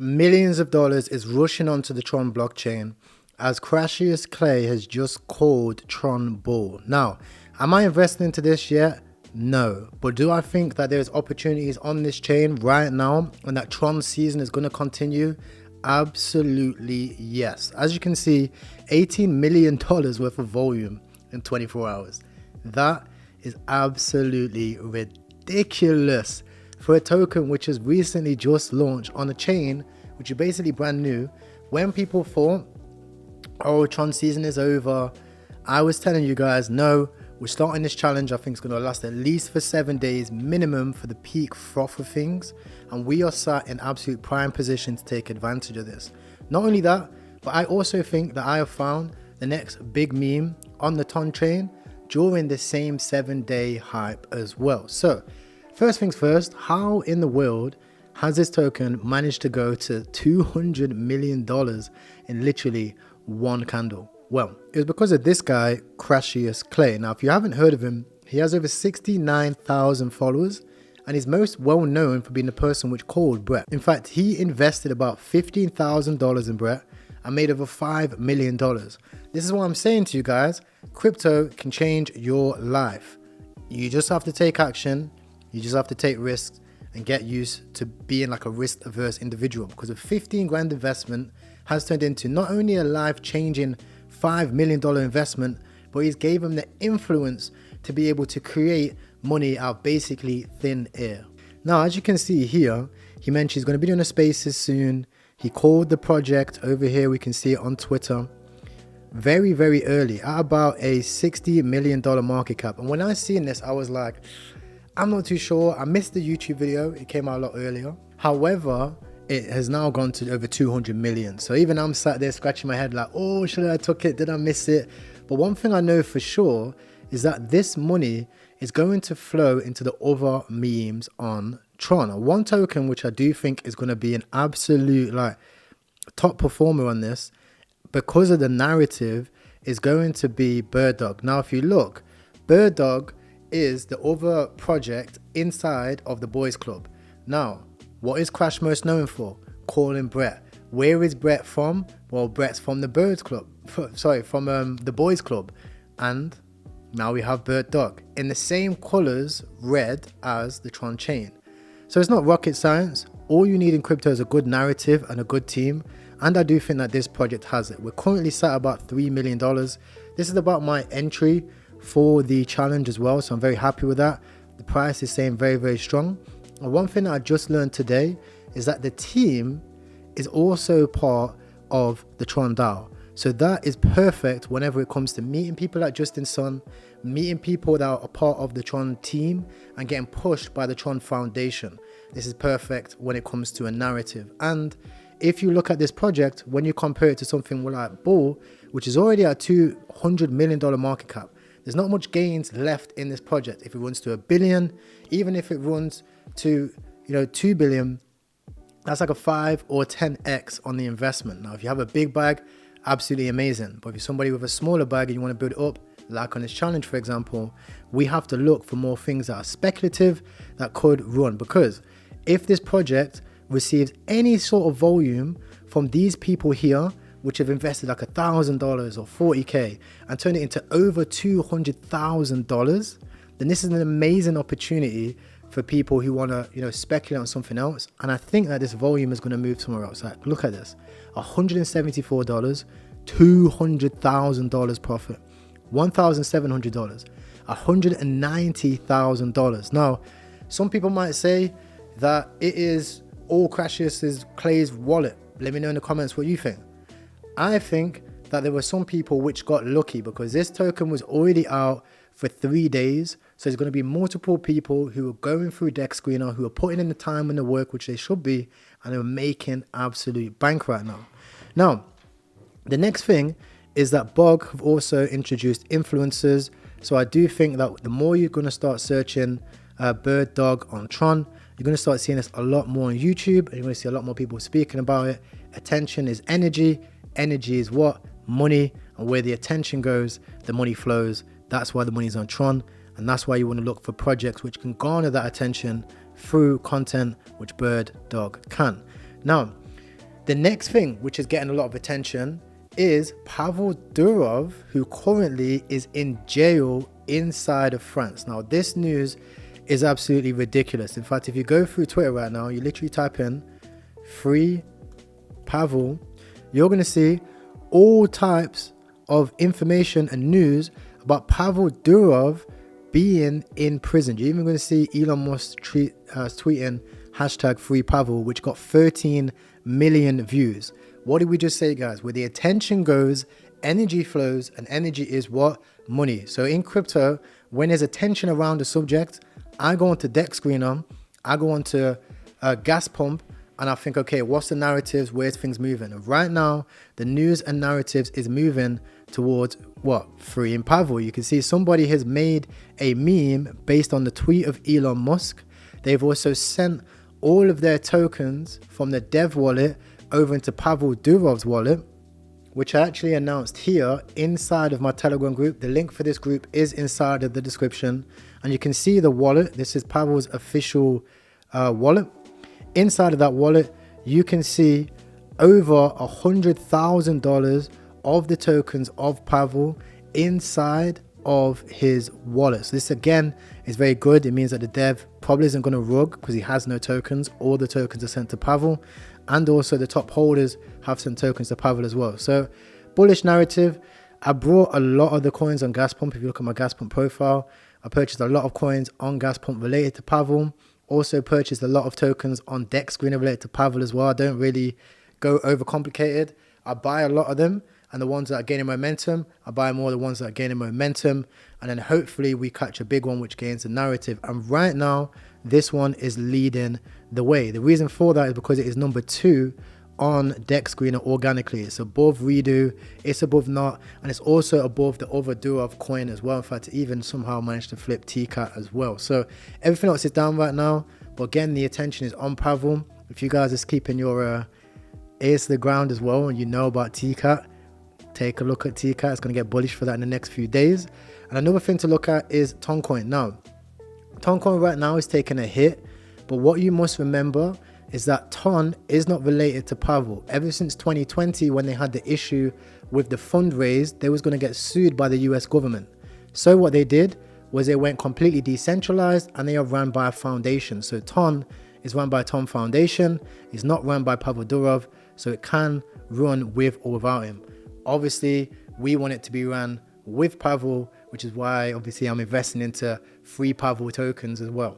millions of dollars is rushing onto the Tron blockchain as Crashius Clay has just called Tron bull. Now, am I investing into this yet? No. But do I think that there's opportunities on this chain right now and that Tron season is going to continue? Absolutely yes. As you can see, $18 million worth of volume in 24 hours. That is absolutely ridiculous for a token which has recently just launched on a chain which is basically brand new. When people thought, oh, Tron season is over, I was telling you guys, no, we're starting this challenge. I think it's going to last at least for 7 days minimum for the peak froth of things, and we are sat in absolute prime position to take advantage of this. Not only that, but I also think that I have found the next big meme on the TRON chain during the same 7-day hype as well. So first things first, how in the world has this token managed to go to $200 million in literally one candle? Well, it was because of this guy, Crashius Clay. Now, if you haven't heard of him, he has over 69,000 followers and he's most well known for being the person which called Brett. In fact, he invested about $15,000 in Brett and made over $5 million. This is what I'm saying to you guys. Crypto can change your life. You just have to take action. You just have to take risks and get used to being like a risk averse individual, because a 15 grand investment has turned into not only a life changing $5 million investment, but he's gave him the influence to be able to create money out of basically thin air. Now, as you can see here, he mentioned he's going to be doing a spaces soon. He called the project over here. We can see it on Twitter very, very early at about a $60 million market cap. And when I seen this, I was like, I'm not too sure. I missed the YouTube video. It came out a lot earlier. However, it has now gone to over 200 million. So even I'm sat there scratching my head like, oh, should I took it? Did I miss it? But one thing I know for sure is that this money is going to flow into the other memes on Tron. One token which I do think is going to be an absolute like top performer on this because of the narrative is going to be Birdog. Now, if you look, Birdog is the other project inside of the boys club. Now, what is Crash most known for? Calling Brett. Where is Brett from? Well, Brett's from the Birds Club. Sorry, from the Boys Club. And now we have Birdog in the same colors, red as the Tron chain. So it's not rocket science. All you need in crypto is a good narrative and a good team. And I do think that this project has it. We're currently sat at about $3 million. This is about my entry for the challenge as well. So I'm very happy with that. The price is staying very, very strong. And one thing that I just learned today is that the team is also part of the Tron DAO. So that is perfect whenever it comes to meeting people like Justin Sun, meeting people that are a part of the Tron team and getting pushed by the Tron Foundation. This is perfect when it comes to a narrative. And if you look at this project, when you compare it to something like Bull, which is already at $200 million market cap, there's not much gains left in this project. If it runs to $1 billion, even if it runs to 2 billion, that's like a 5 or 10x on the investment. Now, if you have a big bag, absolutely amazing. But if you're somebody with a smaller bag and you want to build it up, like on this challenge, for example, we have to look for more things that are speculative that could run. Because if this project receives any sort of volume from these people here, which have invested like $1,000 or $40K and turned it into over $200,000, then this is an amazing opportunity for people who want to, speculate on something else. And I think that this volume is going to move somewhere else. Like, look at this, $174, $200,000 profit, $1,700, $190,000. Now, some people might say that it is all Crashius Clay's wallet. Let me know in the comments what you think. I think that there were some people which got lucky because this token was already out for 3 days. So there's going to be multiple people who are going through Deck Screener, who are putting in the time and the work, which they should be, and they're making absolute bank right now. Now, the next thing is that Bog have also introduced influencers. So I do think that the more you're going to start searching Birdog on Tron, you're going to start seeing this a lot more on YouTube, and you're going to see a lot more people speaking about it. Attention is energy. Energy is what? Money. And where the attention goes, the money flows. That's why the money is on Tron. And that's why you want to look for projects which can garner that attention through content which Birdog can. Now, The next thing, which is getting a lot of attention, is Pavo Durov, who currently is in jail inside of France. Now, this news is absolutely ridiculous. In fact, if you go through Twitter right now, you literally type in free Pavo, you're going to see all types of information and news about Pavo Durov being in prison. You're even going to see Elon Musk tweeting hashtag free Pavo, which got 13 million views. What did we just say, guys? Where the attention goes, energy flows, and energy is what? Money. So in crypto, when there's attention around the subject, I go onto Deck Screener, I go onto Gas Pump, and I think, okay, what's the narratives? Where's things moving? And right now, the news and narratives is moving towards what? Freeing Pavo. You can see somebody has made a meme based on the tweet of Elon Musk. They've also sent all of their tokens from the dev wallet over into Pavo Durov's wallet, which I actually announced here inside of my Telegram group. The link for this group is inside of the description. And you can see the wallet. This is Pavo's official wallet. Inside of that wallet, you can see over $100,000 of the tokens of Pavo inside of his wallet. So this again is very good. It means that the dev probably isn't going to rug because he has no tokens. All the tokens are sent to Pavo, and also the top holders have sent tokens to Pavo as well. So bullish narrative. I brought a lot of the coins on Gas Pump. If you look at my Gas Pump profile, I purchased a lot of coins on Gas Pump related to Pavo. Also purchased a lot of tokens on Deck Screener related to Pavo as well. I don't really go overcomplicated. I buy a lot of them, and the ones that are gaining momentum, I buy more of the ones that are gaining momentum, and then hopefully we catch a big one which gains the narrative. And right now, this one is leading the way. The reason for that is because it is number 2 on Deck Screener organically. It's above Redo, it's above Not, and it's also above the other Durov coin as well. In fact, it even somehow managed to flip TCAT as well. So everything else is down right now, but again, the attention is on Pavo. If you guys are keeping your ears to the ground as well, and you know about TCAT, take a look at TCAT. It's going to get bullish for that in the next few days. And another thing to look at is TRON coin. Now, TRON coin right now is taking a hit, but what you must remember is that TRON is not related to Pavo. Ever since 2020, when they had the issue with the fundraise, they was going to get sued by the US government. So what they did was they went completely decentralized, and they are run by a foundation. So TRON is run by TRON Foundation. It's not run by Pavo Durov, so it can run with or without him. Obviously, we want it to be run with Pavo, which is why obviously I'm investing into free Pavo tokens as well.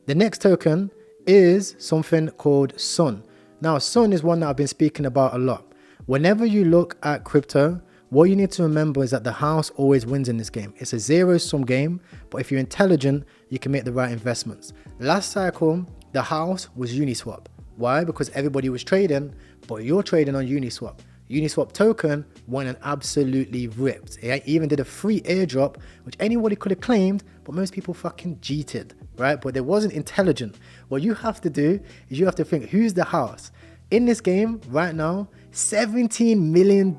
The next token is something called Sun. Now, Sun is one that I've been speaking about a lot. Whenever you look at crypto, what you need to remember is that the house always wins in this game. It's a zero-sum game, but if you're intelligent, you can make the right investments. Last cycle, the house was Uniswap. Why? Because everybody was trading, but you're trading on Uniswap. Uniswap token went and absolutely ripped. It even did a free airdrop, which anybody could have claimed, but most people fucking cheated, right? But they wasn't intelligent. What you have to do is you have to think, who's the house? In this game right now, $17 million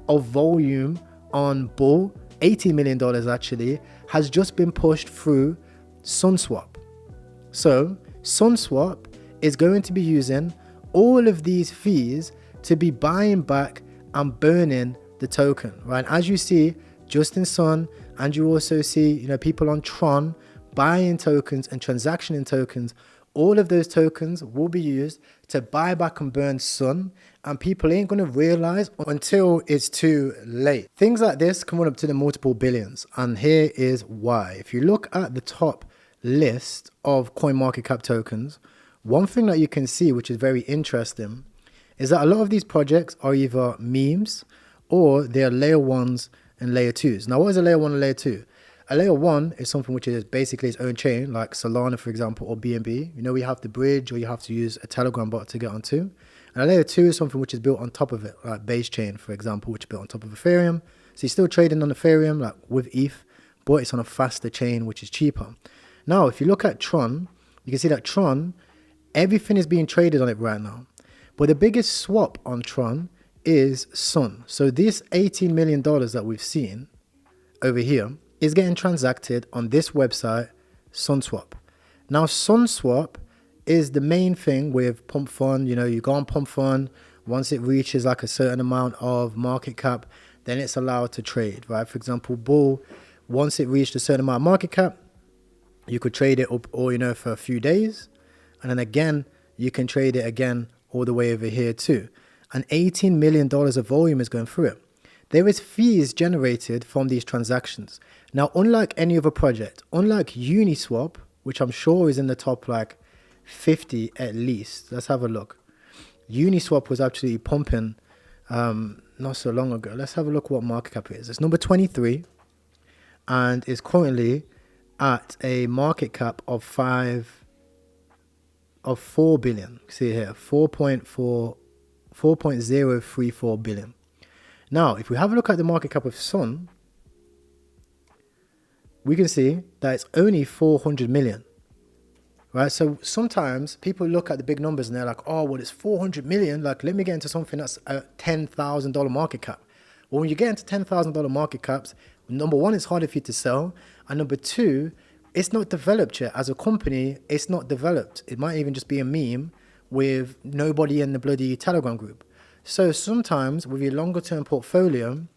of volume on Bull, $80 million actually, has just been pushed through SunSwap. So SunSwap is going to be using all of these fees to be buying back and burning the token, right? As you see, Justin Sun, and you also see, people on Tron buying tokens and transactioning tokens. All of those tokens will be used to buy back and burn Sun, and people ain't going to realize until it's too late. Things like this come up to the multiple billions, and here is why. If you look at the top list of CoinMarketCap tokens, one thing that you can see, which is very interesting, is that a lot of these projects are either memes or they are layer 1s and layer 2s. Now, what is a layer 1 and layer 2? A layer 1 is something which is basically its own chain, like Solana, for example, or BNB. You have to bridge, or you have to use a Telegram bot to get onto. And a layer 2 is something which is built on top of it, like Base Chain, for example, which is built on top of Ethereum. So you're still trading on Ethereum, like with ETH, but it's on a faster chain, which is cheaper. Now, if you look at Tron, you can see that Tron, everything is being traded on it right now. But the biggest swap on Tron is Sun. So this $18 million that we've seen over here is getting transacted on this website, SunSwap. Now, SunSwap is the main thing with Pump Fund. You know, you go on Pump Fund, once it reaches like a certain amount of market cap, then it's allowed to trade, right? For example, Bull, once it reached a certain amount of market cap, you could trade it up, or, you know, for a few days. And then again, you can trade it again all the way over here too. And $18 million of volume is going through it. There is fees generated from these transactions. Now, unlike any other project, unlike Uniswap, which I'm sure is in the top like 50 at least. Let's have a look. Uniswap was absolutely pumping not so long ago. Let's have a look what market cap it is. It's number 23 and is currently at a market cap of 4 billion. See here, 4.034 billion. Now, if we have a look at the market cap of Sun, we can see that it's only 400 million. Right, so sometimes people look at the big numbers and they're like, oh, well, it's 400 million. Like, let me get into something that's a $10,000 market cap. Well, when you get into $10,000 market caps, number one, it's harder for you to sell. And number two, it's not developed yet. As a company, it's not developed. It might even just be a meme with nobody in the bloody Telegram group. So sometimes with your longer term portfolio,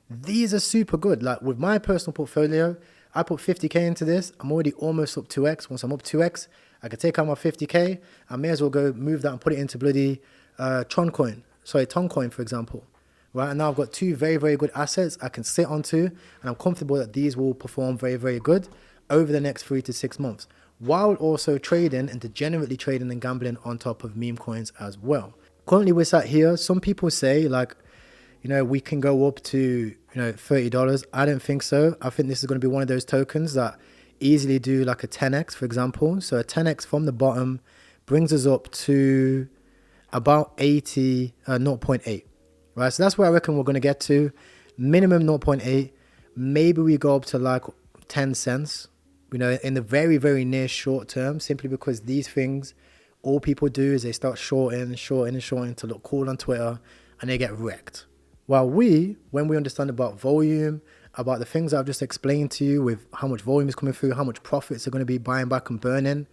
these are super good. Like with my personal portfolio, I put 50K into this. I'm already almost up 2x. Once I'm up 2x, I can take out my 50K. I may as well go move that and put it into bloody TRON coin, for example. Right, and now I've got two very, very good assets I can sit onto, and I'm comfortable that these will perform very, very good over the next 3 to 6 months, while also trading and degenerately trading and gambling on top of meme coins as well. Currently, we're sat here. Some people say, like, you know, we can go up to, you know, $30. I don't think so. I think this is going to be one of those tokens that easily do like a 10x, for example. So a 10x from the bottom brings us up to about 0.8, right? So that's where I reckon we're going to get to. Minimum 0.8. Maybe we go up to like 10 cents, you know, in the very, very near short term, simply because these things, all people do is they start shorting to look cool on Twitter, and they get wrecked. While when we understand about volume, about the things I've just explained to you with how much volume is coming through, how much profits are going to be buying back and burning,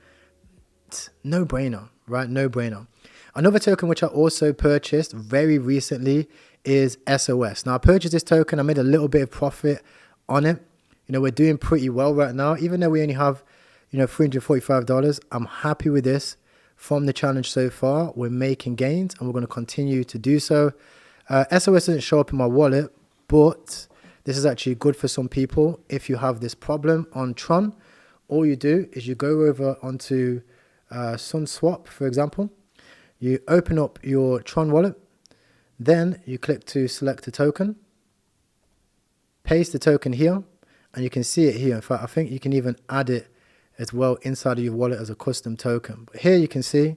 it's no brainer, right? No brainer. Another token which I also purchased very recently is SOS. Now I purchased this token. I made a little bit of profit on it. You know, we're doing pretty well right now, even though we only have, you know, $345. I'm happy with this from the challenge so far. We're making gains and we're going to continue to do so. SOS doesn't show up in my wallet, but this is actually good for some people. If you have this problem on Tron, all you do is you go over onto SunSwap, for example. You open up your Tron wallet. Then you click to select a token. Paste the token here. And you can see it here. In fact, I think you can even add it as well inside of your wallet as a custom token. But here you can see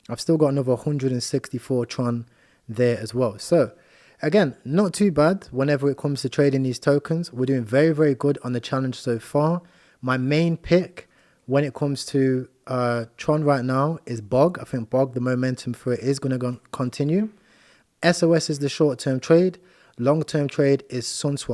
I've still got another 164 Tron there as well. So again, not too bad whenever it comes to trading these tokens. We're doing very, very good on the challenge so far. My main pick when it comes to Tron right now is BOG. I think BOG, the momentum for it is going to continue. SOS is the short-term trade. Long-term trade is SunSwap.